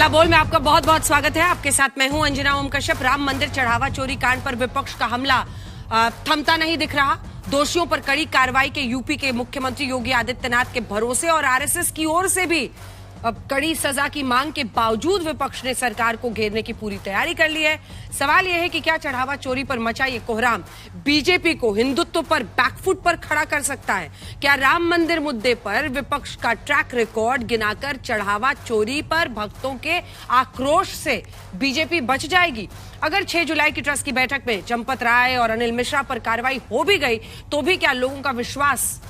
हल्ला बोल में आपका बहुत बहुत स्वागत है। आपके साथ मैं हूं अंजना ओम कश्यप। राम मंदिर चढ़ावा चोरी कांड पर विपक्ष का हमला थमता नहीं दिख रहा। दोषियों पर कड़ी कार्रवाई के यूपी के मुख्यमंत्री योगी आदित्यनाथ के भरोसे और आरएसएस की ओर से भी अब कड़ी सजा की मांग के बावजूद विपक्ष ने सरकार को घेरने की पूरी तैयारी कर ली है। सवाल यह है कि क्या चढ़ावा चोरी पर मचा ये कोहराम बीजेपी को हिंदुत्व पर बैकफुट पर खड़ा कर सकता है? क्या राम मंदिर मुद्दे पर विपक्ष का ट्रैक रिकॉर्ड गिनाकर चढ़ावा चोरी पर भक्तों के आक्रोश से बीजेपी बच जाएगी? अगर 6 जुलाई की ट्रस्ट की बैठक में चंपत राय और अनिल मिश्रा पर कार्रवाई हो भी गई तो भी क्या लोगों का विश्वास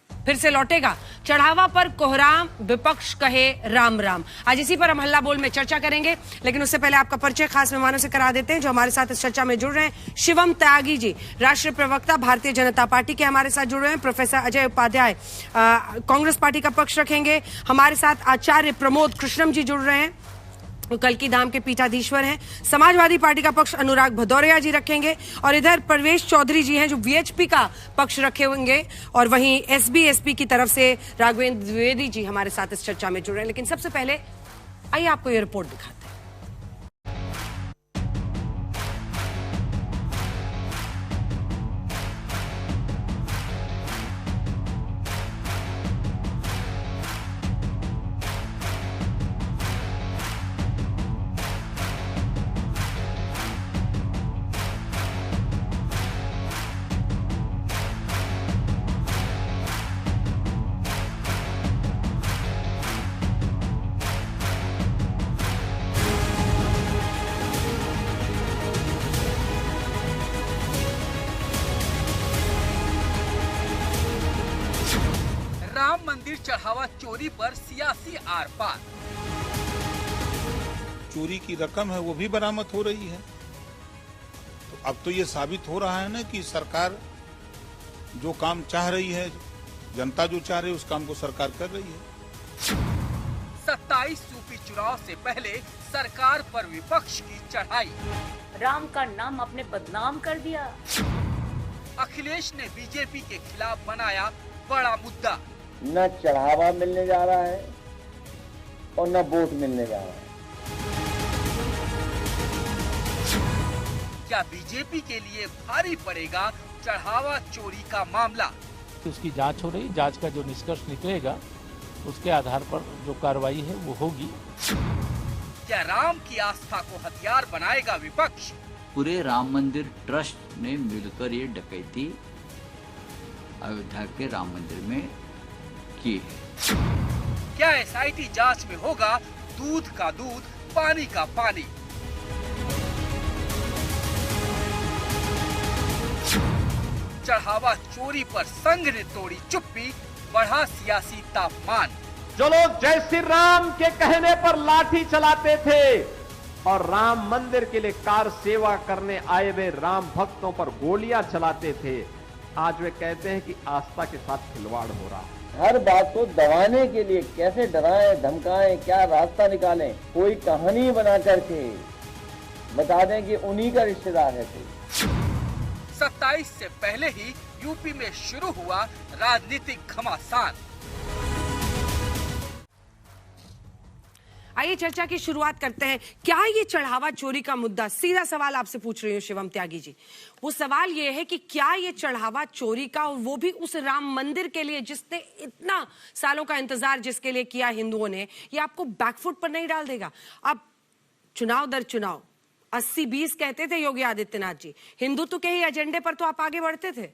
फिर से लौटेगा? चढ़ावा पर कोहराम, विपक्ष कहे राम राम। आज इसी पर हम हल्ला बोल में चर्चा करेंगे, लेकिन उससे पहले आपका परिचय खास मेहमानों से करा देते हैं जो हमारे साथ इस चर्चा में जुड़ रहे हैं। शिवम त्यागी जी, राष्ट्रीय प्रवक्ता भारतीय जनता पार्टी के हमारे साथ जुड़ रहे हैं। प्रोफेसर अजय उपाध्याय कांग्रेस पार्टी का पक्ष रखेंगे। हमारे साथ आचार्य प्रमोद कृष्णम जी जुड़ रहे हैं, कल्की धाम के पीठाधीश्वर हैं। समाजवादी पार्टी का पक्ष अनुराग भदौरिया जी रखेंगे और इधर परवेश चौधरी जी हैं जो वीएचपी का पक्ष रखे होंगे, और वहीं एसबी की तरफ से राघवेंद्र द्विवेदी जी हमारे साथ इस चर्चा में जुड़ रहे हैं। लेकिन सबसे पहले आइए आपको ये रिपोर्ट दिखाते हैं। राम मंदिर चढ़ावा चोरी पर सियासी आर पार। चोरी की रकम है वो भी बरामद हो रही है। तो अब तो ये साबित हो रहा है ना कि सरकार जो काम चाह रही है, जनता जो चाह रही है, उस काम को सरकार कर रही है। 27 यूपी चुनाव से पहले सरकार पर विपक्ष की चढ़ाई। राम का नाम आपने बदनाम कर दिया। अखिलेश ने बीजेपी के खिलाफ बनाया बड़ा मुद्दा। न चढ़ावा मिलने जा रहा है और न वोट मिलने जा रहा है। क्या बीजेपी के लिए भारी पड़ेगा चढ़ावा चोरी का मामला? उसकी जांच हो रही, जांच का जो निष्कर्ष निकलेगा उसके आधार पर जो कार्रवाई है वो होगी। क्या राम की आस्था को हथियार बनाएगा विपक्ष? पूरे राम मंदिर ट्रस्ट ने मिलकर ये डकैती अयोध्या के राम मंदिर में की है। क्या एसआईटी जांच में होगा दूध का दूध, पानी का पानी? चढ़ावा चोरी पर संघ ने तोड़ी चुप्पी, बढ़ा सियासी तापमान। जो लोग जय श्री राम के कहने पर लाठी चलाते थे और राम मंदिर के लिए कार सेवा करने आए हुए राम भक्तों पर गोलियां चलाते थे, आज वे कहते हैं कि आस्था के साथ खिलवाड़ हो रहा है। हर बात को दबाने के लिए कैसे डराएं, धमकाएं, क्या रास्ता निकालें, कोई कहानी बना करके बता दें कि उन्हीं का रिश्तेदार है कोई। 27 से पहले ही यूपी में शुरू हुआ राजनीतिक घमासान। आइए चर्चा की शुरुआत करते हैं। क्या ये चढ़ावा चोरी का मुद्दा, सीधा सवाल आपसे पूछ रही हूँ शिवम त्यागी जी, वो सवाल ये है कि क्या ये चढ़ावा चोरी का, और वो भी उस राम मंदिर के लिए जिसने इतना सालों का इंतजार जिसके लिए किया हिंदुओं ने, ये आपको बैकफुट पर नहीं डाल देगा? अब चुनाव दर चुनाव 80-20 कहते थे योगी आदित्यनाथ जी, हिंदुत्व के ही एजेंडे पर तो आप आगे बढ़ते थे।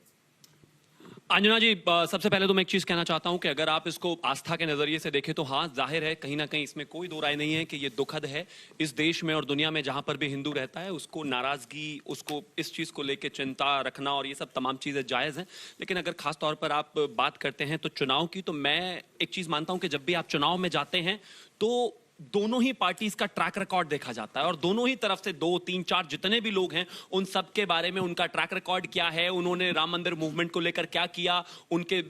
अंजना जी, सबसे पहले तो मैं एक चीज कहना चाहता हूं कि अगर आप इसको आस्था के नजरिए से देखें तो हाँ, जाहिर है कहीं ना कहीं इसमें कोई दो राय नहीं है कि ये दुखद है इस देश में और दुनिया में जहां पर भी हिंदू रहता है उसको नाराजगी, उसको इस चीज को लेकर चिंता रखना और ये सब तमाम चीजें जायज हैं। लेकिन अगर खास तौर पर आप बात करते हैं तो चुनाव की, तो मैं एक चीज मानता हूं कि जब भी आप चुनाव में जाते हैं तो दोनों ही पार्टीज का ट्रैक रिकॉर्ड देखा जाता है और दोनों ही तरफ से 2, 3, 4 जितने भी लोग हैं उन सब के बारे में उनका ट्रैक रिकॉर्ड क्या है, उन्होंने राम मंदिर मूवमेंट को लेकर क्या किया, उनके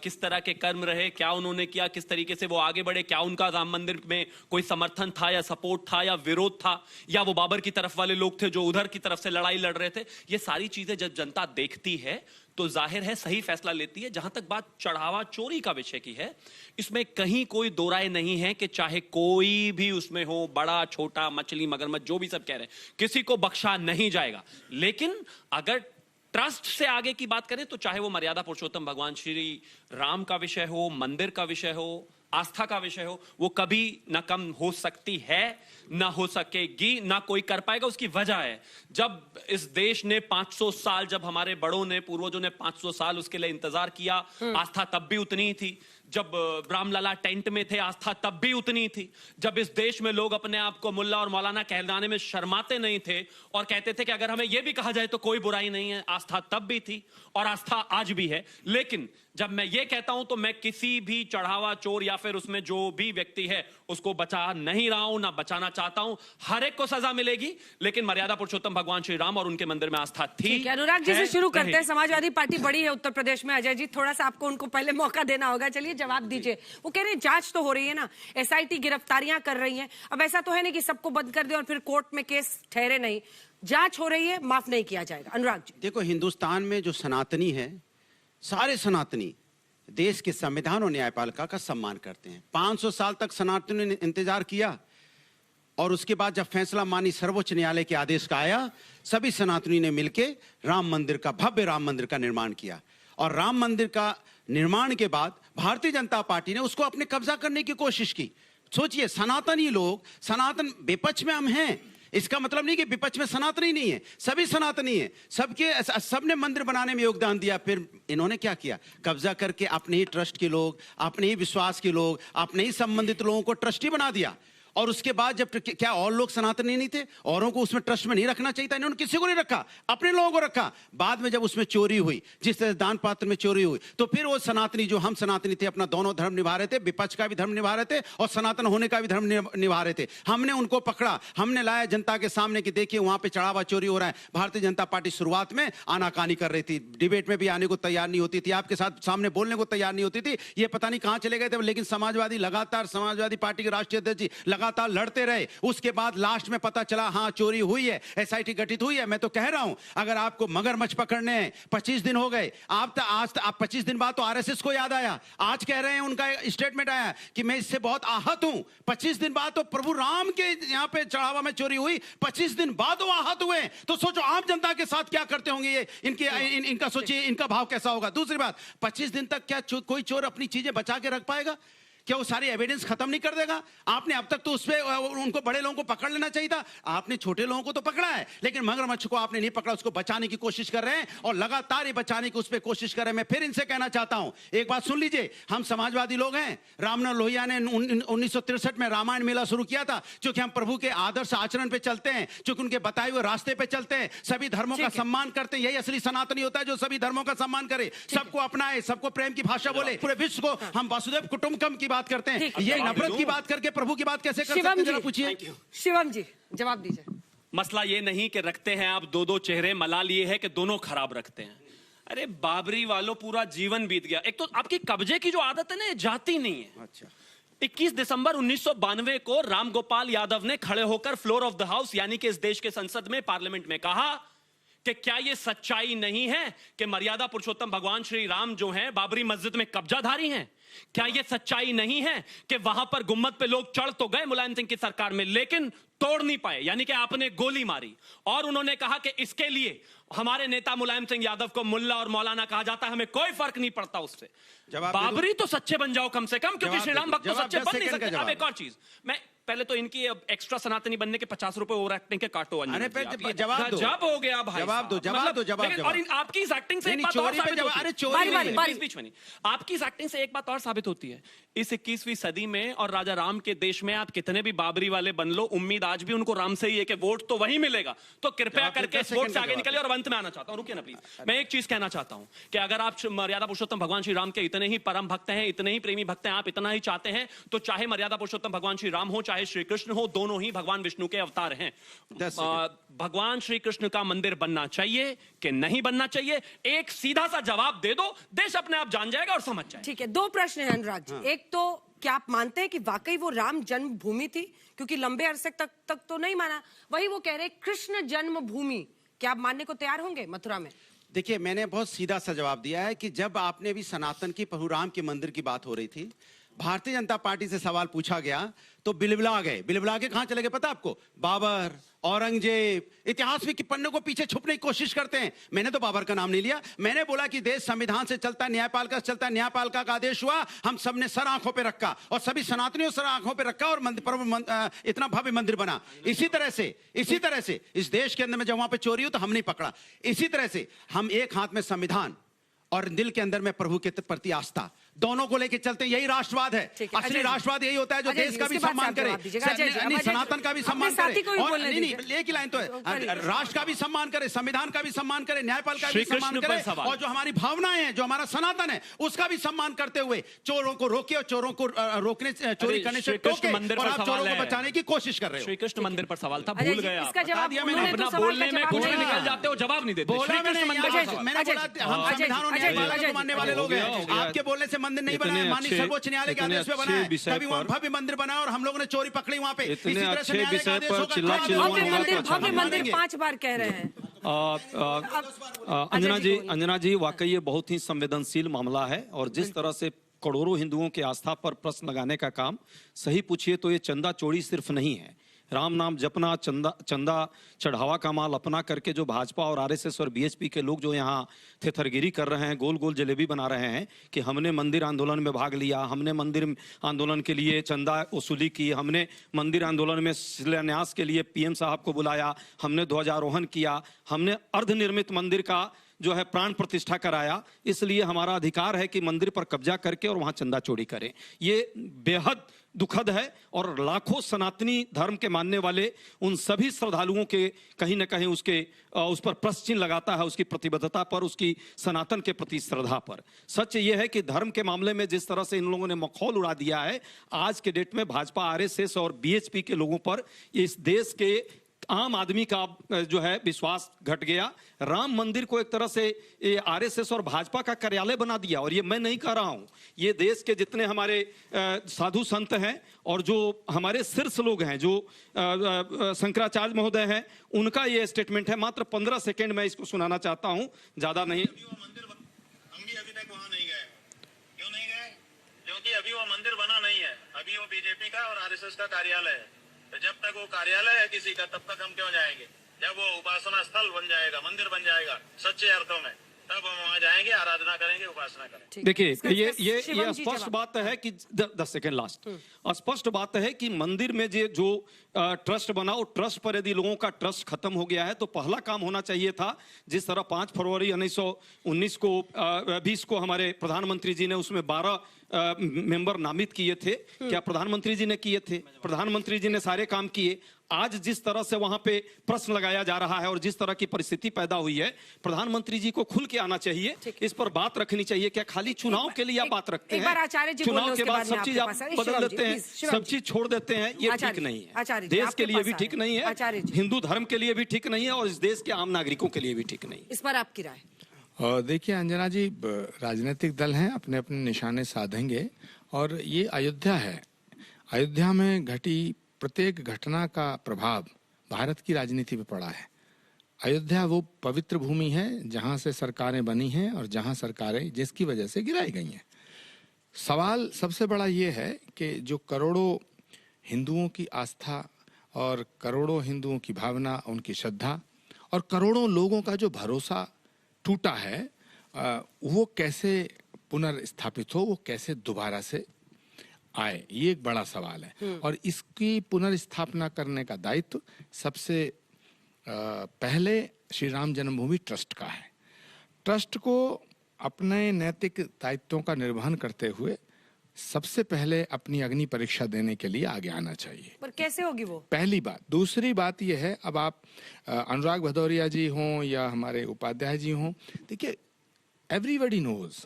किस तरह के कर्म रहे, क्या उन्होंने किया, किस तरीके से वो आगे बढ़े, क्या उनका राम मंदिर में कोई समर्थन था या सपोर्ट था या विरोध था, या वो बाबर की तरफ वाले लोग थे जो उधर की तरफ से लड़ाई लड़ रहे थे। ये सारी चीजें जब जनता देखती है तो जाहिर है सही फैसला लेती है। जहां तक बात चढ़ावा चोरी का विषय की है, इसमें कहीं कोई दो राय नहीं है कि चाहे कोई भी उसमें हो, बड़ा छोटा, मछली मगरमच्छ, जो भी सब कह रहे हैं, किसी को बख्शा नहीं जाएगा। लेकिन अगर ट्रस्ट से आगे की बात करें तो चाहे वो मर्यादा पुरुषोत्तम भगवान श्री राम का विषय हो, मंदिर का विषय हो, आस्था का विषय हो, वो कभी ना कम हो सकती है, ना हो सकेगी, ना कोई कर पाएगा। उसकी वजह है, जब इस देश ने 500 साल, जब हमारे बड़ों ने, पूर्वजों ने 500 साल उसके लिए इंतजार किया, आस्था तब भी उतनी ही थी। जब रामलला टेंट में थे, आस्था तब भी उतनी थी। जब इस देश में लोग अपने आप को मुल्ला और मौलाना कहलाने में शर्माते नहीं थे और कहते थे कि अगर हमें यह भी कहा जाए तो कोई बुराई नहीं है, आस्था तब भी थी और आस्था आज भी है। लेकिन जब मैं ये कहता हूं तो मैं किसी भी चढ़ावा चोर या फिर उसमें जो भी व्यक्ति है उसको बचा नहीं रहा हूं, ना बचाना चाहता हूं। हर एक को सजा मिलेगी, लेकिन मर्यादा पुरुषोत्तम भगवान श्री राम और उनके मंदिर में आस्था थी। अनुराग जी से शुरू करते हैं। समाजवादी पार्टी बड़ी है उत्तर प्रदेश में। अजय जी, थोड़ा सा आपको उनको पहले मौका देना होगा। चलिए जवाब दीजिए। वो कह रहे हैं जांच तो हो रही है ना, एसआईटी गिरफ्तारियां कर रही है। अब ऐसा तो है नहीं कि सबको बंद कर दे और फिर कोर्ट में केस ठहरे नहीं। जांच हो रही है, माफ नहीं किया जाएगा। अनुराग जी, देखो, हिंदुस्तान में जो सनातनी है, सारे सनातनी देश के संविधान और न्यायपालिका का सम्मान करते हैं। 500 साल तक सनातनी ने इंतजार किया और उसके बाद जब फैसला मानी सर्वोच्च न्यायालय के आदेश का आया, सभी सनातनी ने मिलकर राम मंदिर का, भव्य राम मंदिर का निर्माण किया। और राम मंदिर का निर्माण के बाद भारतीय जनता पार्टी ने उसको अपने कब्जा करने की कोशिश की। सोचिए, सनातनी लोग, सनातन विपक्ष में हम हैं, इसका मतलब नहीं कि विपक्ष में सनातनी नहीं है, सभी सनातनी है, सबने मंदिर बनाने में योगदान दिया। फिर इन्होंने क्या किया? कब्जा करके अपने ही ट्रस्ट के लोग, अपने ही विश्वास के लोग, अपने ही संबंधित लोगों को ट्रस्टी बना दिया। और उसके बाद जब क्या और लोग सनातनी नहीं थे? औरों को उसमें ट्रस्ट में नहीं रखना चाहिए था? इन्होंने किसी को नहीं रखा, अपने लोगों को रखा। बाद में जब उसमें चोरी हुई, जिस तरह दान पात्र में चोरी हुई, तो फिर वो सनातनी, जो हम सनातनी थे, अपना दोनों धर्म निभा रहे थे, विपक्ष का भी धर्म निभा रहे थे और सनातन होने का भी धर्म निभा रहे थे। हमने उनको पकड़ा, हमने लाया जनता के सामने कि देखिए वहां पे चढ़ावा चोरी हो रहा है। भारतीय जनता पार्टी शुरुआत में आनाकानी कर रही थी, डिबेट में भी आने को तैयार नहीं होती थी, आपके साथ सामने बोलने को तैयार नहीं होती थी। ये पता नहीं कहां चले गए थे। लेकिन समाजवादी पार्टी के राष्ट्रीय अध्यक्ष जी लगातार लड़ते रहे। उसके बाद लास्ट में पता चला हाँ चोरी हुई है, एसआईटी गठित हुई है। मैं तो कह रहा हूं, अगर आपको मगरमच्छ पकड़ने हैं, 25 दिन हो गए, आप 25 दिन बाद तो आरएसएस को याद आया। आज कह रहे हैं, उनका स्टेटमेंट आया कि मैं इससे बहुत आहत हूं। 25 दिन बाद तो प्रभु राम के यहां पे चढ़ावा में चोरी हुई, 25 दिन बाद वो आहत हुए। तो सोचो आम जनता के साथ क्या करते होंगे ये, इनका सोचिए, इनका भाव कैसा होगा। दूसरी बात, 25 दिन तक क्या कोई चोर अपनी चीजें बचा के रख पाएगा? क्या वो सारी एविडेंस खत्म नहीं कर देगा? आपने अब तक तो उसपे उनको बड़े लोगों को पकड़ लेना चाहिए था। आपने छोटे लोगों को तो पकड़ा है, लेकिन मगरमच्छ को आपने नहीं पकड़ा। उसको बचाने की कोशिश कर रहे हैं और लगातार ये बचाने की उस पर कोशिश कर रहे हैं। मैं फिर इनसे कहना चाहता हूं, एक बात सुन लीजिए, हम समाजवादी लोग हैं। रामनाथ लोहिया ने 1963 में रामायण मेला शुरू किया था, क्योंकि हम प्रभु के आदर्श आचरण पे चलते हैं, क्योंकि उनके बताए हुए रास्ते पे चलते हैं, सभी धर्मों का सम्मान करते हैं। यही असली सनातनी होता है, जो सभी धर्मों का सम्मान करे, सबको अपनाए, सबको प्रेम की भाषा बोले। पूरे विश्व को हम वसुधैव कुटुंबकम की बात करते हैं। ये नफरत की बात करके प्रभु की बात कैसे कर सकते हैं? पूछिए शिवम जी, जवाब दीजिए। मसला ये नहीं कि रखते हैं आप दो चेहरे, मलाल ये है कि दोनों खराब रखते हैं। अरे बाबरी वालों, पूरा जीवन बीत गया। एक तो आपकी कब्जे की जो आदत है ना, ये जाती नहीं है। अच्छा, 21 दिसंबर 1992 को रामगोपाल यादव ने खड़े होकर फ्लोर ऑफ द हाउस, यानी कि इस देश के संसद में, पार्लियामेंट में कहा कि क्या यह सच्चाई नहीं है कि मर्यादा पुरुषोत्तम भगवान श्री राम जो हैं बाबरी मस्जिद में कब्जाधारी हैं? क्या यह सच्चाई नहीं है कि वहां पर गुम्मद पे लोग चढ़ तो गए मुलायम सिंह की सरकार में, लेकिन तोड़ नहीं पाए, यानी कि आपने गोली मारी? और उन्होंने कहा कि इसके लिए हमारे नेता मुलायम सिंह यादव को मुल्ला और मौलाना कहा जाता है, हमें कोई फर्क नहीं पड़ता उससे। बाबरी तो सच्चे बन जाओ कम से कम, क्योंकि श्री राम भक्त तो सच्चे बन नहीं सकते। अब एक और चीज, मैं पहले तो इनकी एक्स्ट्रा सनातनी बनने के 50 रुपए ओवर एक्टिंग के काटो। अरे जवाब दो, जब हो गया भाई, जवाब दो। और आपकी इस एक्टिंग से एक बात और साबित होती है, बीच में नहीं, आपकी इस एक्टिंग से एक बात और साबित होती है, इस 21वीं सदी में और राजा राम के देश में आप कितने भी बाबरी वाले बन लो, उम्मीद आज भी उनको राम से ही है कि वोट तो वही मिलेगा। तो कृपया करके इस वोट से आगे निकले। और अंत में आना चाहता हूं, रुकिए ना प्लीज, मैं एक चीज कहना चाहता हूं कि अगर आप मर्यादा पुरुषोत्तम भगवान श्री राम के इतने ही परम भक्त हैं, इतने ही प्रेमी भक्त हैं, आप इतना ही चाहते हैं, तो चाहे मर्यादा पुरुषोत्तम भगवान श्री राम हो, चाहे श्री कृष्ण हो, दोनों ही भगवान विष्णु के अवतार हैं। भगवान श्री कृष्ण का मंदिर बनना चाहिए कि नहीं बनना चाहिए? एक सीधा सा जवाब दे दो, देश अपने आप जान जाएगा और समझ जाएगा। ठीक है, दो प्रश्न हैं अनुराग जी। एक तो क्या आप मानते हैं कि वाकई वो राम जन्मभूमि थी? क्योंकि लंबे अरसे तक तो नहीं माना। वही वो कह रहे कृष्ण जन्मभूमि, क्या आप मानने को तैयार होंगे मथुरा में? देखिए, मैंने बहुत सीधा सा जवाब दिया है कि जब आपने भी सनातन की प्रभु राम के मंदिर की बात हो रही थी, भारतीय जनता पार्टी से सवाल पूछा गया तो बिलबिला गए। बिलबिला के कहां चले गए पता आपको? बाबर, औरंगजेब, इतिहास में कि पन्नों को पीछे छुपने की कोशिश करते हैं। मैंने तो बाबर का नाम नहीं लिया। मैंने बोला कि देश संविधान से चलता, न्यायपालिका से चलता, न्यायपालिका का आदेश हुआ, हम सबने सर आंखों पे रखा और सभी सनातनियों सर आंखों पे रखा और इतना भव्य मंदिर बना। इसी तरह से इस देश के अंदर में जब वहां पे चोरी हो तो हम नहीं पकड़ा। इसी तरह से हम एक हाथ में संविधान और दिल के अंदर में प्रभु के प्रति आस्था, दोनों को लेके चलते हैं। यही राष्ट्रवाद है। असली राष्ट्रवाद यही होता है जो देश का भी सम्मान करे, सनातन का भी सम्मान करे, और नहीं एक ही लाइन तो है, राष्ट्र का भी सम्मान करे, संविधान का भी सम्मान करे, न्यायपालिका का भी सम्मान करे, और जो हमारी भावनाएं हैं, जो हमारा सनातन है, उसका भी सम्मान करते हुए चोरों को रोके और चोरों को रोकने, चोरी करने से टोके और आप चोरों को बचाने की कोशिश कर रहे हो। श्री कृष्ण मंदिर पर सवाल था, भूल गए आप। बता दिया मैंने, अपना बोलने में कुछ निकल जाते हो, जवाब नहीं देते। मैंने बोला हम संविधान और न्यायपालिका को मानने वाले लोग हैं। आपके बोलने से मंदिर नहीं बना है, माननीय सर्वोच्च न्यायालय के आदेश पे बना है, तभी वहां भव्य मंदिर बना और हम लोगों ने चोरी पकड़ी वहां पे। इसी तरह से न्यायालय का आदेश होगा। भव्य मंदिर 5 बार कह रहे हैं। अंजना जी, वाकई ये बहुत ही संवेदनशील मामला है, और जिस तरह से करोड़ों हिंदुओं के आस्था पर प्रश्न लगाने का काम, सही पूछिए तो ये चंदा चोरी सिर्फ नहीं है। राम नाम जपना, चंदा चढ़ावा का माल अपना करके जो भाजपा और आरएसएस और बीएचपी के लोग जो यहाँ थेथरगिरी कर रहे हैं, गोल गोल जलेबी बना रहे हैं कि हमने मंदिर आंदोलन में भाग लिया, हमने मंदिर आंदोलन के लिए चंदा वसूली की, हमने मंदिर आंदोलन में शिलान्यास के लिए पीएम साहब को बुलाया, हमने ध्वजारोहण किया, हमने अर्धनिर्मित मंदिर का जो है प्राण प्रतिष्ठा कराया, इसलिए हमारा अधिकार है कि मंदिर पर कब्जा करके और वहां चंदा चोरी करें। ये बेहद दुखद है, और लाखों सनातनी धर्म के मानने वाले उन सभी श्रद्धालुओं के कहीं ना कहीं उस पर प्रश्न चिन्ह लगाता है, उसकी प्रतिबद्धता पर, उसकी सनातन के प्रति श्रद्धा पर। सच ये है कि धर्म के मामले में जिस तरह से इन लोगों ने मखौल उड़ा दिया है, आज के डेट में भाजपा, आरएसएस और बीएचपी के लोगों पर इस देश के आम आदमी का जो है विश्वास घट गया। राम मंदिर को एक तरह से ये आरएसएस और भाजपा का कार्यालय बना दिया, और ये मैं नहीं कह रहा हूं, ये देश के जितने हमारे साधु संत हैं और जो हमारे शीर्ष लोग हैं, जो शंकराचार्य महोदय हैं, उनका ये स्टेटमेंट है। मात्र 15 सेकेंड में इसको सुनाना चाहता हूं, ज्यादा नहीं। हम भी अभी तक वहां नहीं गए। क्यों नहीं गए? क्योंकि अभी वो मंदिर बना नहीं है, अभी वो बीजेपी का और आरएसएस का कार्यालय है। तो जब तक वो कार्यालय है किसी का, तब तक हम क्यों जाएंगे? जब वो उपासना स्थल बन जाएगा, मंदिर बन जाएगा सच्चे अर्थों में, तब हम वहां जाएंगे, आराधना करेंगे, उपासना करेंगे। देखिए, ये स्पष्ट बात है कि 10 सेकेंड लास्ट, स्पष्ट बात है कि मंदिर में जो ट्रस्ट बना, वो ट्रस्ट पर यदि लोगों का ट्रस्ट खत्म हो गया है, तो पहला काम होना चाहिए था, जिस तरह 5 फरवरी 1919 को 20 को हमारे प्रधानमंत्री जी ने उसमें 12 मेंबर नामित किए थे। क्या प्रधानमंत्री जी ने किए थे? प्रधानमंत्री जी ने सारे काम किए। आज जिस तरह से वहां पे प्रश्न लगाया जा रहा है और जिस तरह की परिस्थिति पैदा हुई है, प्रधानमंत्री जी को खुल के आना चाहिए, इस पर बात रखनी चाहिए। क्या खाली चुनाव के लिए आप बात रखते हैं? चुनाव के बाद सब चीज आप बदल देते हैं, सब चीज छोड़ देते हैं, ये ठीक नहीं है। देश के लिए भी ठीक नहीं है, हिंदू धर्म के लिए भी ठीक नहीं है, और इस देश के आम नागरिकों के लिए भी ठीक नहीं। इस पर आपकी राय? देखिए अंजना जी, राजनीतिक दल हैं, अपने अपने निशाने साधेंगे, और ये अयोध्या है। अयोध्या में घटी प्रत्येक घटना का प्रभाव भारत की राजनीति पे पड़ा है। अयोध्या वो पवित्र भूमि है जहां से सरकारें बनी हैं और जहां सरकारें जिसकी वजह से गिराई गई हैं। सवाल सबसे बड़ा ये है कि जो करोड़ों हिंदुओं की आस्था और करोड़ों हिंदुओं की भावना, उनकी श्रद्धा और करोड़ों लोगों का जो भरोसा टूटा है, वो कैसे पुनर्स्थापित हो, वो कैसे दोबारा से आए, ये एक बड़ा सवाल है। और इसकी पुनर्स्थापना करने का दायित्व सबसे पहले श्री राम जन्मभूमि ट्रस्ट का है। ट्रस्ट को अपने नैतिक दायित्वों का निर्वहन करते हुए सबसे पहले अपनी अग्नि परीक्षा देने के लिए आगे आना चाहिए। पर कैसे होगी वो? पहली बात। दूसरी बात यह है, अब आप अनुराग भदौरिया जी हों या हमारे उपाध्याय जी हों, देखिए एवरीबॉडी नोज,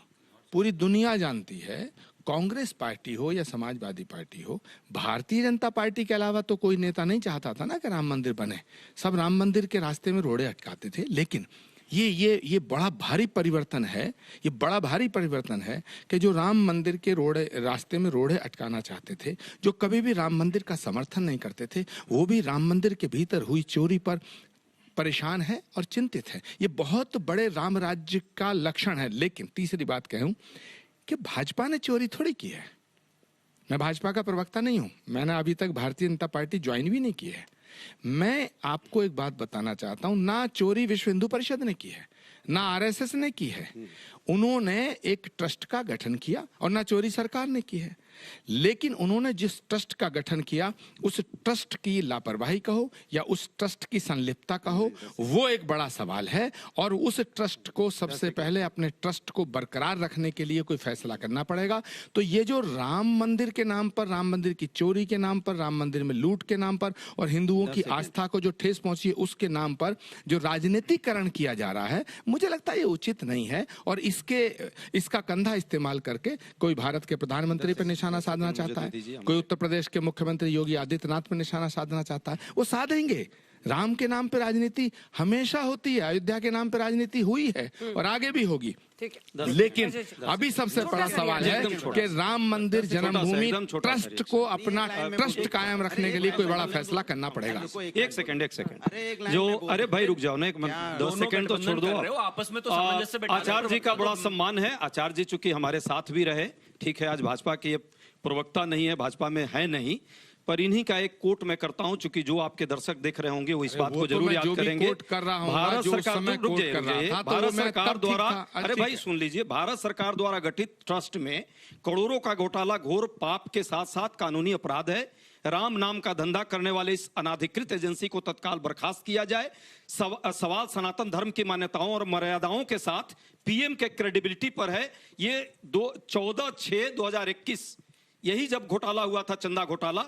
पूरी दुनिया जानती है, कांग्रेस पार्टी हो या समाजवादी पार्टी हो, भारतीय जनता पार्टी के अलावा तो कोई नेता नहीं चाहता था ना कि राम मंदिर बने। सब राम मंदिर के रास्ते में रोड़े अटकाते थे। लेकिन ये बड़ा भारी परिवर्तन है, ये बड़ा भारी परिवर्तन है कि जो राम मंदिर के रास्ते में रोड़े अटकाना चाहते थे, जो कभी भी राम मंदिर का समर्थन नहीं करते थे, वो भी राम मंदिर के भीतर हुई चोरी पर परेशान है और चिंतित है। ये बहुत बड़े राम राज्य का लक्षण है। लेकिन तीसरी बात कहूं कि भाजपा ने चोरी थोड़ी की है। मैं भाजपा का प्रवक्ता नहीं हूं, मैंने अभी तक भारतीय जनता पार्टी ज्वाइन भी नहीं की है। मैं आपको एक बात बताना चाहता हूं, ना चोरी विश्व हिंदू परिषद ने की है, ना आरएसएस ने की है। उन्होंने एक ट्रस्ट का गठन किया और ना चोरी सरकार ने की है। लेकिन उन्होंने जिस ट्रस्ट का गठन किया उस ट्रस्ट की लापरवाही कहो या उस ट्रस्ट की संलिप्तता कहो, वो एक बड़ा सवाल है। और उस ट्रस्ट को सबसे पहले अपने ट्रस्ट को बरकरार रखने के लिए कोई फैसला करना पड़ेगा। तो ये जो राम मंदिर के नाम पर, राम मंदिर की चोरी के नाम पर, राम मंदिर में लूट के नाम पर और हिंदुओं की आस्था को जो ठेस पहुंची है उसके नाम पर जो राजनीतिकरण किया जा रहा है, मुझे लगता है ये उचित नहीं है। और इसका कंधा इस्तेमाल करके कोई भारत के प्रधानमंत्री पर निशाना साधना चाहता है, कोई उत्तर प्रदेश के मुख्यमंत्री योगी आदित्यनाथ पर निशाना साधना चाहता है, वो साधेंगे। राम के नाम पर राजनीति हमेशा होती है, अयोध्या के नाम पर राजनीति हुई है और आगे भी होगी। लेकिन अभी सबसे बड़ा सवाल है कि राम मंदिर जन्मभूमि ट्रस्ट को अपना ट्रस्ट कायम रखने के लिए कोई बड़ा फैसला करना पड़ेगा। एक सेकंड जो, अरे भाई रुक जाओ ना, 2 सेकंड तो छोड़ दो। आपस में तो सामंजस्य बैठा, आचार्य जी का बड़ा सम्मान है। आचार्य जी चूंकि हमारे साथ भी रहे, ठीक है, आज भाजपा के प्रवक्ता नहीं है, भाजपा में है नहीं, पर इन्हीं का एक कोट मैं करता हूं, चूंकि जो आपके दर्शक देख रहे होंगे वो इस बात को जरूर याद करेंगे। भारत सरकार द्वारा, अरे भाई सुन लीजिए, भारत सरकार द्वारा गठित ट्रस्ट में करोड़ों का घोटाला घोर पाप के साथ साथ कानूनी अपराध है। राम नाम का धंधा करने वाले इस अनाधिकृत एजेंसी को तत्काल बर्खास्त किया जाए। सवाल सनातन धर्म की मान्यताओं और मर्यादाओं के साथ पीएम के क्रेडिबिलिटी पर है। ये 14/6/2021 यही जब घोटाला हुआ था, चंदा घोटाला,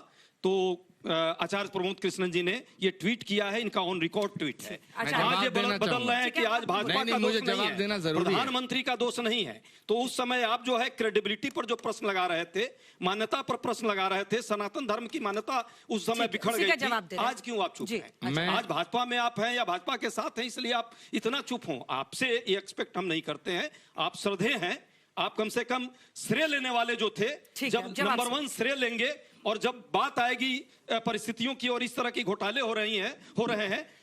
तो आचार्य प्रमोद कृष्णन जी ने ये ट्वीट किया है, इनका ऑन रिकॉर्ड ट्वीट है। आज ये बदल रहे हैं कि आज भाजपा का दोष नहीं है, प्रधानमंत्री का दोष नहीं है। तो उस समय आप जो है क्रेडिबिलिटी पर जो प्रश्न लगा रहे थे, मान्यता पर प्रश्न लगा रहे थे, सनातन धर्म की मान्यता उस समय बिखर गई थी। आज क्यों आप चुप हैं? आज भाजपा में आप हैं या भाजपा के साथ हैं, इसलिए आप इतना चुप हो। आपसे ये एक्सपेक्ट हम नहीं करते हैं। आप श्रद्धेय हैं, आप कम से कम श्रेय लेने वाले जो थे, जब नंबर 1 श्रेय लेंगे और जब बात आएगी परिस्थितियों की और इस तरह की घोटाले हो रहे हैं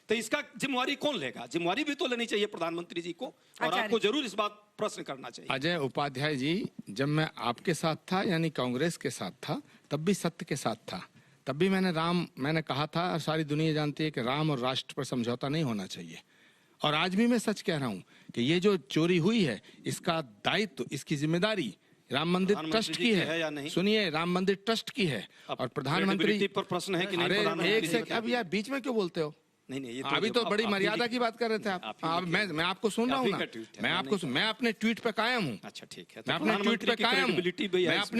तो इसका जिम्मेवारी कौन लेगा? जिम्मेवारी भी तो लेनी चाहिए प्रधानमंत्री जी को, और आपको जरूर इस बात प्रश्न करना चाहिए। अजय उपाध्याय जी, जब मैं आपके साथ था यानी कांग्रेस के साथ था, तब भी सत्य के साथ था। तब भी मैंने कहा था, और सारी दुनिया जानती है कि राम और राष्ट्र पर समझौता नहीं होना चाहिए। और आज भी मैं सच कह रहा हूं कि ये जो चोरी हुई है, इसका दायित्व, इसकी जिम्मेदारी राम मंदिर ट्रस्ट की है। सुनिए, राम मंदिर ट्रस्ट की है और प्रधानमंत्री पर प्रश्न है कि नहीं। एक से अब यार बीच में क्यों बोलते हो? नहीं, ये तो अभी तो बड़ी मर्यादा की बात कर रहे थे आप। मैं आपको सुन रहा हूँ ना, मैं अपने ट्वीट पे कायम हूँ। अच्छा ठीक है, मैं अपने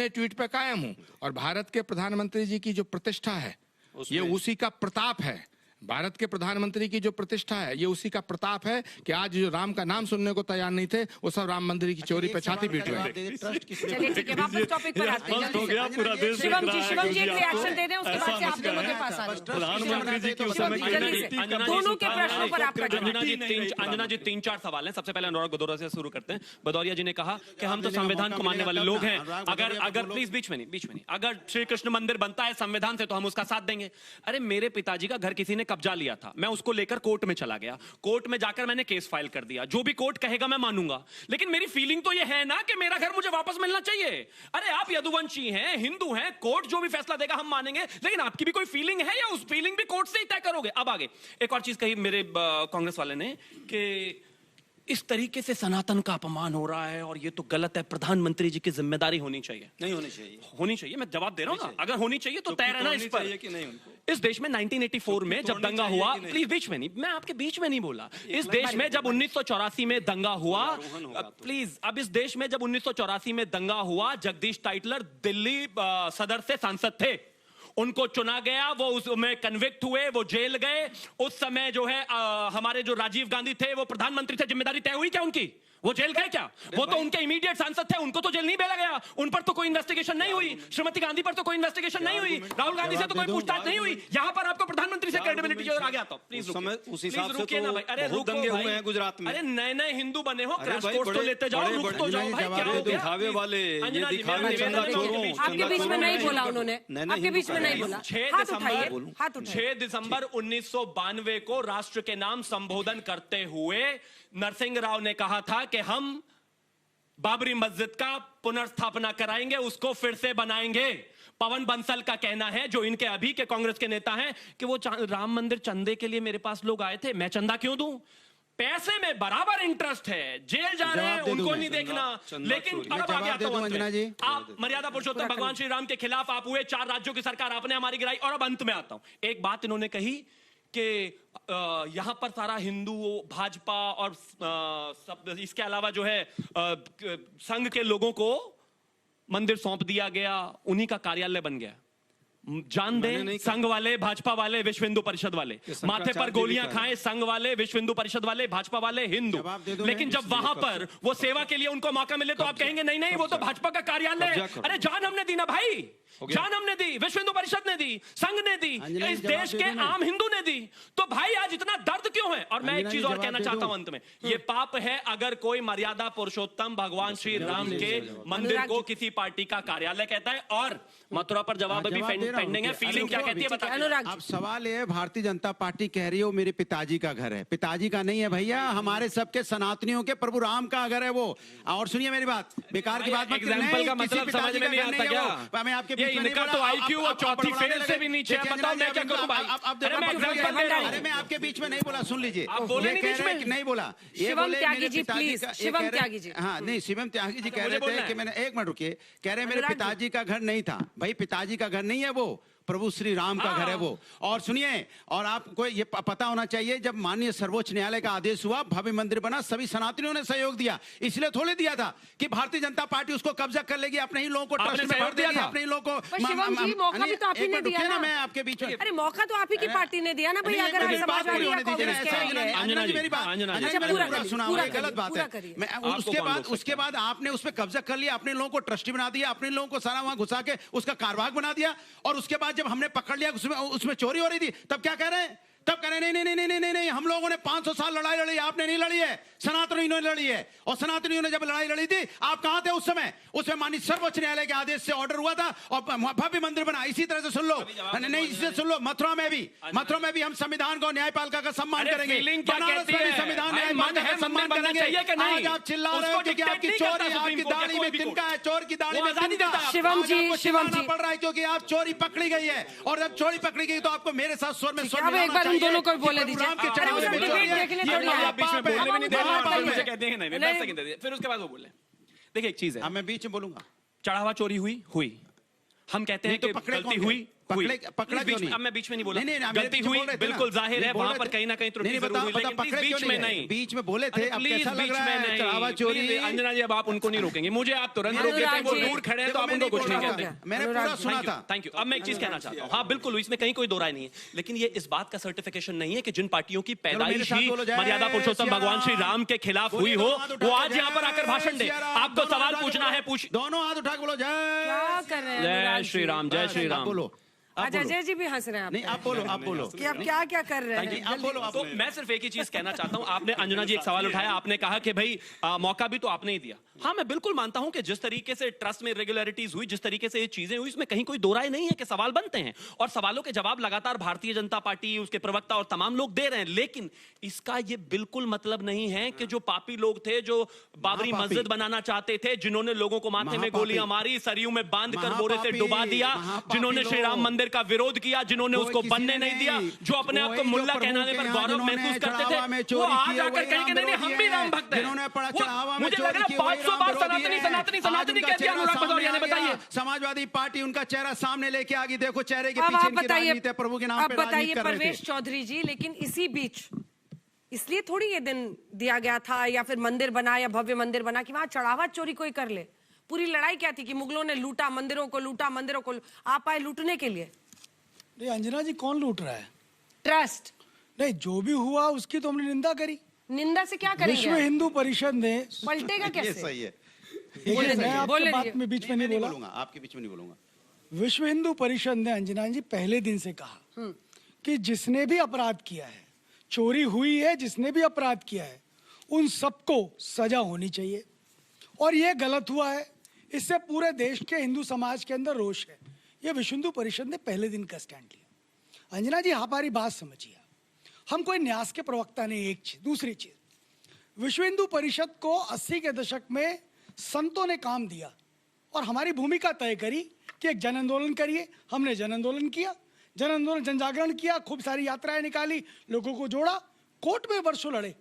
ट्वीट पे कायम हूँ। और भारत के प्रधानमंत्री जी की जो प्रतिष्ठा है, ये उसी का प्रताप है। भारत के प्रधानमंत्री की जो प्रतिष्ठा है, ये उसी का प्रताप है कि आज जो राम का नाम सुनने को तैयार नहीं थे, वो सब राम मंदिर की चोरी पे छाती पीट रहे हैं। चलिए ठीक है, वापस टॉपिक पर आते हैं। शिवम जी एक रिएक्शन दे दें, उसके बाद से आप दोनों के पास आ जाए। प्रधानमंत्री जी के दोनों के प्रश्नों पर आपका अंजना जी 3-4 सवाल हैं। सबसे पहले अनुराग भदौरिया से शुरू करते हैं। भदौरिया जी ने कहा कि हम तो संविधान को मानने वाले लोग हैं, अगर प्लीज बीच में नहीं, अगर श्री कृष्ण मंदिर बनता है संविधान से तो हम उसका साथ देंगे। अरे मेरे पिताजी का घर किसी ने कब्जा लिया था, मैं उसको लेकर कोर्ट में चला गया, कोर्ट में जाकर मैंने केस फाइल कर दिया, जो भी कोर्ट कहेगा मैं मानूंगा। लेकिन मेरी फीलिंग तो ये है ना कि मेरा घर मुझे वापस मिलना चाहिए। अरे आप यदुवंशी हैं, हिंदू हैं, कोर्ट जो भी फैसला देगा हम मानेंगे, लेकिन आपकी भी कोई फीलिंग है या उस फीलिंग भी कोर्ट से ही तय करोगे? अब आगे एक और चीज कही मेरे कांग्रेस वाले ने कि इस तरीके से सनातन का अपमान हो रहा है और ये तो गलत है, प्रधानमंत्री जी की जिम्मेदारी होनी चाहिए। नहीं होनी चाहिए, होनी चाहिए। मैं जवाब दे रहा हूं ना, अगर होनी चाहिए तो तय रहना इस पर। इस देश में 1984 में जब दंगा हुआ, प्लीज बीच में नहीं, मैं आपके बीच में नहीं बोला। इस देश में जब 1984 में दंगा हुआ, प्लीज, अब इस देश में जब 1984 में दंगा हुआ, जगदीश टाइटलर दिल्ली सदर से सांसद थे, उनको चुना गया, वो उसमें कन्विक्ट हुए, वो जेल गए। उस समय जो है हमारे जो राजीव गांधी थे वो प्रधानमंत्री थे, जिम्मेदारी तय हुई क्या उनकी? वो जेल गए क्या? वो तो उनके इमीडिएट सांसद थे, उनको तो जेल नहीं भेजा गया, उन पर तो कोई इन्वेस्टिगेशन नहीं हुई, श्रीमती गांधी पर तो कोई इन्वेस्टिगेशन नहीं हुई, राहुल गांधी से तो कोई पूछताछ नहीं हुई, यहाँ पर आपको प्रधानमंत्री से क्रेडिबिलिटी जो आ गया। तो प्लीज उस हिसाब से रुकिए ना भाई। अरे बहुत दंगे हुए हैं गुजरात में। अरे नए नए हिंदू बने हो, क्रैश कोर्स तो लेते जाओ, रुक तो जाओ भाई। क्या हो गया? दिखावे वाले, ये अंजना जी, दिखावे मेरा चंदा निवेदन चोरों, आपके बीच में नहीं बोला उन्होंने, आपके बीच में नहीं बोला। 6 दिसंबर 1992 को राष्ट्र के नाम संबोधन करते हुए नरसिंह राव ने कहा था कि हम बाबरी मस्जिद का पुनर्स्थापना कराएंगे, उसको फिर से बनाएंगे। पवन बंसल का कहना है, जो इनके अभी के कांग्रेस के नेता हैं, कि वो राम मंदिर चंदे के लिए मेरे पास लोग आए थे, मैं चंदा क्यों दूं? पैसे में बराबर इंटरेस्ट है, जेल जा रहे हैं उनको नहीं देखना। लेकिन अब आ गया तो आप मर्यादा पुरुषोत्तम भगवान श्री राम के खिलाफ आप हुए, 4 राज्यों की सरकार आपने हमारी गिराई। और अब अंत में आता हूं, एक बात इन्होंने कही कि यहां पर सारा हिंदू, भाजपा और सब, इसके अलावा जो है संघ के लोगों को मंदिर सौंप दिया गया, उन्हीं का कार्यालय बन गया। जान दें, संघ वाले, भाजपा वाले, विश्व हिंदू परिषद वाले, माथे पर गोलियां खाएं, संघ वाले, विश्व हिंदू परिषद वाले, भाजपा वाले, हिंदू। लेकिन जब वहां पर वो सेवा के लिए उनको मौका मिले तो आप कहेंगे नहीं नहीं, वो तो भाजपा का कार्यालय है। अरे जान हमने दी ना भाई, जान हमने दी, विश्व हिंदू परिषद ने दी, संघ ने दी, इस देश के आम हिंदू ने दी। तो भाई आज इतना दर्द क्यों है? और मैं एक चीज और कहना चाहता हूं अंत में, ये पाप है अगर कोई मर्यादा पुरुषोत्तम भगवान श्री राम के मंदिर को किसी पार्टी का कार्यालय कहता है। और मथुरा पर जवाब अभी पेंडिंग है, फीलिंग क्या कहती है बताइए। अब सवाल ये है, भारतीय जनता पार्टी कह रही है वो मेरे पिताजी का घर है। पिताजी का नहीं है भैया, हमारे सबके सनातनियों के प्रभु राम का घर है वो। और सुनिए मेरी बात, बेकार की बात मत करिए। एग्जांपल का मतलब समझ में नहीं आता क्या? मैं आपके ये इनका तो आईक्यू और चौथी फेल से भी नीचे है। बताओ मैं क्या करूं भाई? अरे मैं आपके बीच में नहीं बोला, सुन लीजिए। आप बोले नहीं बीच में? नहीं बोला। शिवम त्यागी जी प्लीज, शिवम त्यागी जी। हाँ नहीं, शिवम त्यागी जी कह रहे थे कि मैंने, एक मिनट रुकिए, कह रहे मेरे पिताजी का घर नहीं था। भाई पिताजी का घर नहीं है वो, प्रभु श्री राम का घर है वो। और सुनिए, और आपको ये पता होना चाहिए, जब माननीय सर्वोच्च न्यायालय का आदेश हुआ, भव्य मंदिर बना, सभी सनातनियों ने सहयोग दिया। इसलिए थोड़े दिया था कि भारतीय जनता पार्टी उसको कब्जा कर लेगी, अपने ही लोगों को ट्रस्ट में भर देगी, अपने ही लोगों को। शिवम जी, मौका भी तो आप ही ने दिया ना। मैं आपके बीच में, अरे मौका तो आप ही की पार्टी ने दिया ना भैया। अगर समाजवादी या कांग्रेस मेरी बात सुना, गलत बात है। उसके बाद आपने उस पर कब्जा कर लिया, अपने लोगों को ट्रस्टी बना दिया, अपने लोगों को सारा वहां घुसा के उसका कार्यवाहक बना दिया। और उसके बाद जब हमने पकड़ लिया उसमें चोरी हो रही थी, तब क्या कह रहे हैं? तब कह रहे नहीं नहीं नहीं नहीं नहीं, हम लोगों ने 500 साल लड़ाई लड़ी, आपने नहीं लड़ी है, सनातनियों ने लड़ी है। और सनातनियों ने जब लड़ाई लड़ी थी, आप कहां थे उस समय? उसमें माननीय सर्वोच्च न्यायालय के आदेश से ऑर्डर हुआ था और भव्य मंदिर बना। इसी तरह से सुन लो, नहीं इससे सुन लो, मथुरा में भी हम संविधान को, न्यायपालिका का सम्मान करेंगे, बनारस में भी संविधान न्यायपालिका का सम्मान करेंगे। आज आप चिल्ला रहे हो क्योंकि आपकी चोरी, आपकी दाढ़ी में तिनका है, चोर की दाढ़ी में तिनका। शिवम जी पड़ रहा है क्योंकि आप चोरी पकड़ी गई है, और जब चोरी पकड़ी गई तो आपको मेरे साथ स्वर में एक बार उन दोनों को बोले दीजिए। फिर उसके बाद वो बोले। देखिए एक चीज है, मैं बीच में बोलूंगा, चढ़ावा चोरी हुई, हम कहते हैं कि गलती हुई। पकड़ा क्यों नहीं? अब मैं बीच में नहीं बोला, गलती हुई, बिल्कुल जाहिर है, वहां पर कहीं ना कहीं त्रुटि जरूर हुई, लेकिन बीच में नहीं, बीच में बोले थे। अब कैसा लग रहा है चढ़ावा चोरी? अंजना जी अब आप उनको नहीं रोकेंगे, मुझे आप तुरंत रोक देते हैं, वो दूर खड़े हैं तो आप उनको कुछ नहीं कहते। मैंने पूरा सुना था। Thank you. अब मैं एक चीज कहना चाहता हूँ, हाँ बिल्कुल, इसमें कहीं कोई दो राय नहीं है, लेकिन ये इस बात का सर्टिफिकेशन नहीं है कि जिन पार्टियों की पैदाइश ही मर्यादा पुरुषोत्तम भगवान श्री राम के खिलाफ हुई हो, वो आज यहाँ पर आकर भाषण दे। आपको सवाल पूछना है, पूछ। दोनों हाथ उठा के बोलो क्या कर रहे हैं? जय श्री राम, जय श्री राम। बोलो। अच्छा, अजय जी भी हंस रहे हैं। नहीं आप बोलो कि आप क्या क्या कर रहे हैं? आप बोलो। तो मैं सिर्फ एक ही चीज कहना चाहता हूं, आपने अंजना जी एक सवाल उठाया, आपने कहा कि भाई मौका भी तो आपने ही दिया। हाँ मैं बिल्कुल मानता हूं कि जिस तरीके से ट्रस्ट में इरेगुलरिटीज हुई, जिस तरीके से ये चीजें हुई, इसमें कहीं कोई दो राय नहीं है कि सवाल बनते हैं, और सवालों के जवाब लगातार भारतीय जनता पार्टी, उसके प्रवक्ता और तमाम लोग दे रहे हैं। लेकिन इसका ये बिल्कुल मतलब नहीं है कि जो पापी लोग थे, जो बाबरी मस्जिद बनाना चाहते थे, जिन्होंने लोगों को माथे में गोलियां मारी, सरयू में बांधकर बोरे से डुबा दिया, जिन्होंने श्री राम मंदिर का विरोध किया, जिन्होंने उसको बनने नहीं दिया, जो अपने आप को मुल्ला कहलाने पर गौरव महसूस करते थे, वो आज आकर कहेंगे नहीं हम भी राम भक्त हैं। मुझे लग रहा है 500 बार सनातनी कह दिया अनुराग भदौरिया ने। बताइए, समाजवादी पार्टी उनका चेहरा सामने लेके आ गई, देखो चेहरे के पीछे इनकी राजनीति है, प्रभु के नाम पे राजनीति कर रहे थे। परवेश चौधरी जी, लेकिन इसी बीच इसलिए थोड़ी ये दिन दिया गया था या फिर मंदिर बना या भव्य मंदिर बना कि वहां चढ़ावा चोरी कोई कर ले। पूरी लड़ाई क्या थी कि मुगलों ने लूटा, मंदिरों को आप आए लूटने के लिए। नहीं अंजना जी, कौन लूट रहा है? ट्रस्ट। नहीं, जो भी हुआ उसकी तो हमने निंदा करी। निंदा से क्या करेंगे? विश्व हिंदू परिषद ने पलटेगा कैसे? सही है। मैं आपकी बात में बीच में नहीं बोलूंगा, आपके बीच में नहीं बोलूंगा। विश्व हिंदू परिषद ने अंजना जी पहले दिन से कहा कि जिसने भी अपराध किया है, चोरी हुई है, जिसने भी अपराध किया है, उन सबको सजा होनी चाहिए। और ये गलत हुआ है, इससे पूरे देश के हिंदू समाज के अंदर रोष है। ये विश्व हिंदू परिषद ने पहले दिन का स्टैंड लिया। अंजना जी, हमारी बात समझिए, हम कोई न्यास के प्रवक्ता नहीं। एक चीज, दूसरी चीज, विश्व हिंदू परिषद को 80 के दशक में संतों ने काम दिया और हमारी भूमिका तय करी कि एक जन आंदोलन करिए। हमने जन आंदोलन किया, जन आंदोलन, जन जागरण किया, खूब सारी यात्राएं निकाली, लोगों को जोड़ा, कोर्ट में वर्षों लड़े।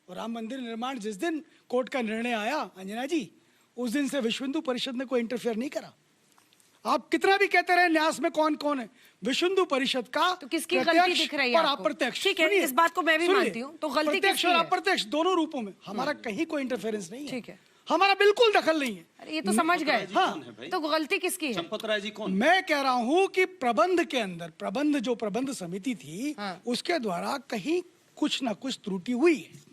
और राम मंदिर निर्माण जिस दिन कोर्ट का निर्णय आया अंजना जी, उस दिन से विश्व हिंदू परिषद ने कोई इंटरफेयर नहीं करा। आप कितना भी कहते रहे न्यास में कौन कौन है, विश्व हिंदू परिषद का तो किसकी गलती दिख रही है और आपको? अप्रत्यक्ष, ठीक है, इस बात को मैं भी मानती हूँ। तो गलती प्रत्यक्ष किसकी और है? अप्रत्यक्ष दोनों रूपों में हमारा कहीं कोई इंटरफेरेंस नहीं है। ठीक है, हमारा बिल्कुल दखल नहीं है। अरे ये तो समझ गए। हाँ, तो गलती किसकी है? चंपत राय जी कौन? मैं कह रहा हूँ कि प्रबंध के अंदर, जो प्रबंध समिति थी, उसके द्वारा कहीं कुछ ना कुछ त्रुटि हुई है।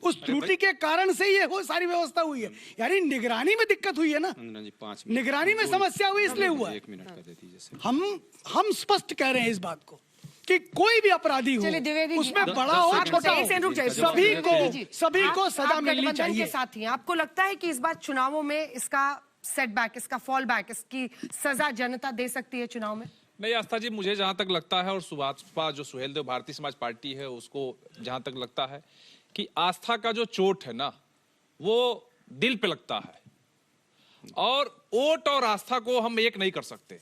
उस त्रुटि के कारण से ये वो सारी व्यवस्था हुई है। यानी निगरानी में दिक्कत हुई है ना, निगरानी में समस्या हुई, इसलिए हुआ। हम स्पष्ट कह रहे हैं इस बात को कि कोई भी अपराधी हो, उसमें बड़ा हो छोटा हो, सभी को सजा मिलनी चाहिए। के साथ ही आपको लगता है कि इस बार चुनावों में इसका सेटबैक, इसका फॉल बैक, इसकी सजा जनता दे सकती है चुनाव में? नहीं आस्था जी, मुझे जहां तक लगता है और सुभाषपा जो सुहेलदेव भारतीय समाज पार्टी है उसको जहां तक लगता है कि आस्था का जो चोट है ना, वो दिल पे लगता है। और वोट और आस्था को हम एक नहीं कर सकते।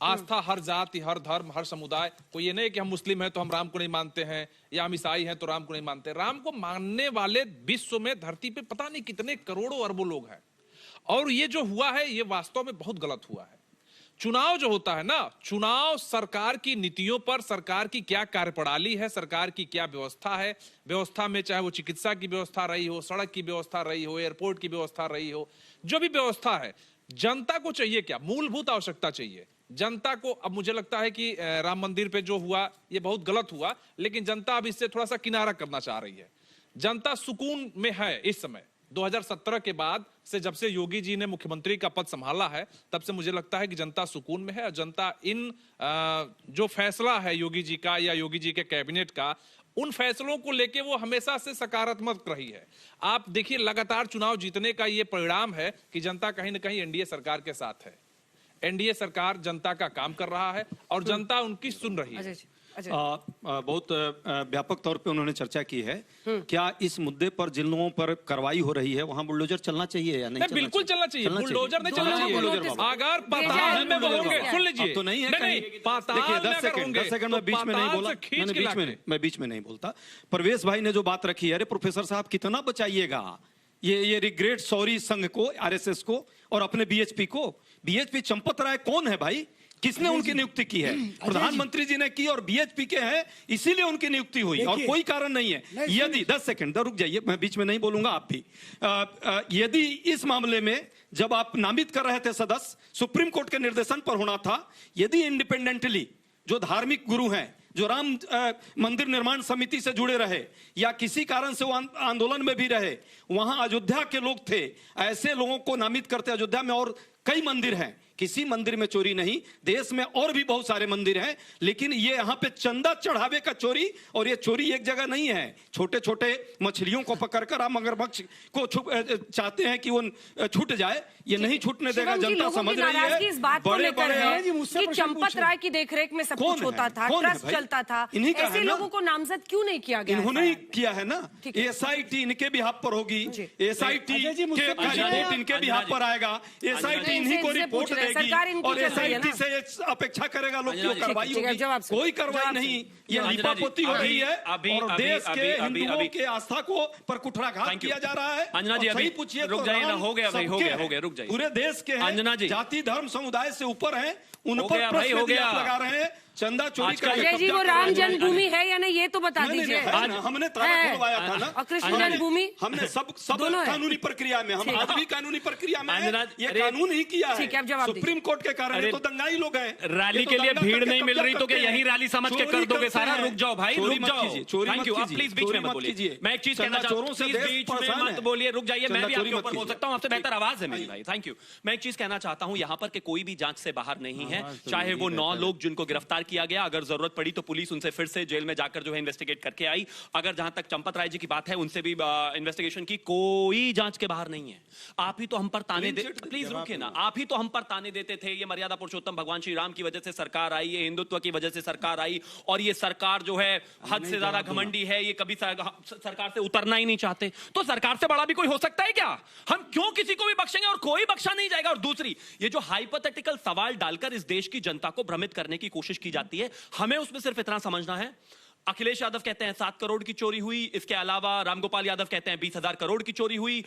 आस्था हर जाति, हर धर्म, हर समुदाय, कोई ये नहीं कि हम मुस्लिम हैं तो हम राम को नहीं मानते हैं, या हम ईसाई हैं तो राम को नहीं मानते। राम को मानने वाले विश्व में, धरती पे पता नहीं कितने करोड़ों अरबों लोग हैं। और ये जो हुआ है, ये वास्तव में बहुत गलत हुआ है। चुनाव जो होता है ना, चुनाव सरकार की नीतियों पर, सरकार की क्या कार्यप्रणाली है, सरकार की क्या व्यवस्था है, व्यवस्था में चाहे वो चिकित्सा की व्यवस्था रही हो, सड़क की व्यवस्था रही हो, एयरपोर्ट की व्यवस्था रही हो, जो भी व्यवस्था है, जनता को चाहिए क्या? मूलभूत आवश्यकता चाहिए जनता को। अब मुझे लगता है कि राम मंदिर पे जो हुआ ये बहुत गलत हुआ, लेकिन जनता अब इससे थोड़ा सा किनारा करना चाह रही है। जनता सुकून में है इस समय। 2017 के बाद से, जब से योगी जी ने मुख्यमंत्री का पद संभाला है, तब से मुझे लगता है कि जनता सुकून में है। और जनता इन जो फैसला है योगी जी का या योगी जी के कैबिनेट का, उन फैसलों को लेके वो हमेशा से सकारात्मक रही है। आप देखिए, लगातार चुनाव जीतने का ये परिणाम है कि जनता कहीं ना कहीं एनडीए सरकार के साथ है। एनडीए सरकार जनता का काम कर रहा है और जनता उनकी सुन रही है। बहुत व्यापक तौर पे उन्होंने चर्चा की है। क्या इस मुद्दे पर जिन लोगों पर कार्रवाई हो रही है वहां बुलडोजर चलना चाहिए या नहीं? बिल्कुल चलना चाहिए। बुलडोजर नहीं चलना चाहिए। अगर पाताल में होंगे, सुन लीजिए, तो नहीं है। देखिए 10 सेकंड में बीच में नहीं बोला, मैं बीच में नहीं बोलता। परवेश भाई ने जो बात रखी है, अरे प्रोफेसर साहब कितना बचाइएगा ये रिग्रेट सॉरी संघ को, आरएसएस को और अपने बीएचपी को। बीएचपी चंपत राय कौन है भाई? किसने उनकी नियुक्ति की है? प्रधानमंत्री जी ने की और बीएचपी के हैं, इसीलिए उनकी नियुक्ति हुई और कोई कारण नहीं है। यदि 10 सेकंड रुक जाइए, मैं बीच में नहीं बोलूंगा, आप भी। यदि इस मामले में जब आप नामित कर रहे थे सदस्य, सुप्रीम कोर्ट के निर्देशन पर होना था। यदि इंडिपेंडेंटली जो धार्मिक गुरु हैं, जो राम मंदिर निर्माण समिति से जुड़े रहे या किसी कारण से वो आंदोलन में भी रहे, वहां अयोध्या के लोग थे, ऐसे लोगों को नामित करते। अयोध्या में और कई मंदिर हैं, किसी मंदिर में चोरी नहीं, देश में और भी बहुत सारे मंदिर हैं, लेकिन ये यहाँ पे चंदा चढ़ावे का चोरी। और ये चोरी एक जगह नहीं है। छोटे छोटे मछलियों को पकड़कर आप मगरमच्छ को चाहते हैं कि वो छूट जाए, ये नहीं छूटने देगा। जनता समझ रही है। इस बात को लेकर है कि चंपत राय की देखरेख में सब कुछ होता था, ट्रस्ट चलता था, ऐसे लोगों को नामजद क्यों नहीं किया गया? इन्होंने ही किया है ना। एसआईटी इनके भी हाथ पर होगी, एसआईटी के रिपोर्ट इनके भी हाथ पर आएगा, एसआईटी इन्हीं को रिपोर्ट देगी और एसआईटी से अपेक्षा करेगा लोग की कार्रवाई होगी। कोई कार्रवाई नहीं, ये लिपापोती हो रही है और देश के हिंदुओं के आस्था को पर कुठाराघात किया जा रहा है। अंजना जी अभी पूछिए, रुक जाइए ना, हो गया भाई, हो गया, रुक जाइए। पूरे देश के अंजना जी, जाति धर्म समुदाय से ऊपर हैं, उन पर भाई हो गया लगा रहे हैं चंदा चोरी अजय जी, वो राम जन्मभूमि है या नहीं ये तो बता दीजिए। हमने ताला खुलवाया था ना, और कृष्ण जन्मभूमि हमने सब कानूनी प्रक्रिया में, हम आज भी कानूनी प्रक्रिया में ये कानून ही किया है। ठीक है, अब जवाब सुप्रीम कोर्ट के कारण तो दंगाई लोग हैं। रैली के लिए भीड़ नहीं मिल रही तो क्या यही रैली समझ के कर दोगे सारा? रुक जाओ भाई, रुक जाओ। थैंक यू, आप प्लीज बीच में मत बोलिए। मैं एक चीज कहना चाहता हूँ, बीच में मत बोलिए, रुक जाइए। मैं भी आपके ऊपर बोल सकता हूँ, आपसे बेहतर आवाज है मेरी भाई। Thank you. मैं एक चीज कहना चाहता हूँ, यहाँ पर के कोई भी जांच से बाहर नहीं है, चाहे वो 9 लोग जिनको गिरफ्तार किया गया, अगर जरूरत पड़ी तो पुलिस उनसे फिर से जेल में जाकर जो है इन्वेस्टिगेट करके आई। अगर जहां तक चंपत राय जी की बात है, उनसे भी इन्वेस्टिगेशन की, कोई जांच के बाहर नहीं है। आप ही तो हम पर ताने दे, प्लीज रुकिए ना, आप ही तो हम पर ताने देते थे, ये मर्यादा पुरुषोत्तम भगवान श्री राम की वजह से सरकार आई, ये हिंदुत्व की वजह से सरकार आई, और ये सरकार जो है हद से ज्यादा घमंडी है, ये कभी सरकार से उतरना ही नहीं चाहते। तो सरकार से बड़ा भी कोई हो सकता है क्या? हम क्यों किसी को भी बख्शेंगे और कोई बख्शा नहीं जाएगा। और दूसरी, ये जो हाइपोथेटिकल सवाल डालकर इस देश की जनता को भ्रमित करने की कोशिश की जाती है, हमें उसमें सिर्फ इतना समझना है, अखिलेश यादव कहते हैं 7 करोड़ की चोरी हुई, इसके अलावा रामगोपाल यादव कहते हैं 20,000 करोड़ की चोरी हुई,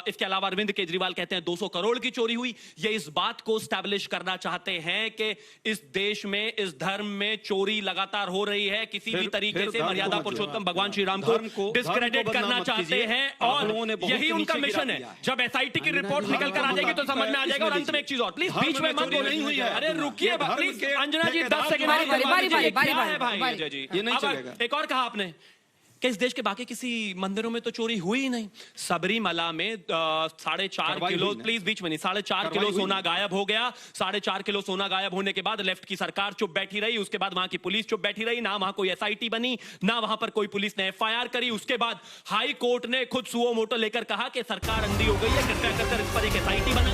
इसके अलावा अरविंद केजरीवाल कहते हैं 200 करोड़ की चोरी हुई। ये इस बात को स्टैब्लिश करना चाहते हैं कि इस देश में, इस धर्म में चोरी लगातार हो रही है, किसी भी तरीके से मर्यादा पुरुषोत्तम भगवान श्री राम को डिस्क्रेडिट करना चाहते हैं, और यही उनका मिशन है। जब एसआईटी की रिपोर्ट निकल कर आ जाएगी तो समझ में आ जाएगा। और अंत में एक चीज और, प्लीज बीच में मत बोलिए। अरे रुकिए प्लीज, अंजना जी 10 सेकंड। एक और कहा आपने कि इस देश के बाकी किसी मंदिरों में तो चोरी हुई ही नहीं। सबरीमला में 4.5 किलो, प्लीज बीच में नहीं, 4.5 किलो सोना गायब हो गया। 4.5 किलो सोना गायब होने के बाद लेफ्ट की सरकार चुप बैठी रही, उसके बाद वहां की पुलिस चुप बैठी रही, ना वहां कोई एसआईटी बनी, ना वहां पर कोई पुलिस ने एफआईआर करी। उसके बाद हाई कोर्ट ने खुद सुओ मोटो लेकर कहा कि सरकार अंधी हो गई है, कृपया कर इस पर एक एसआईटी बना।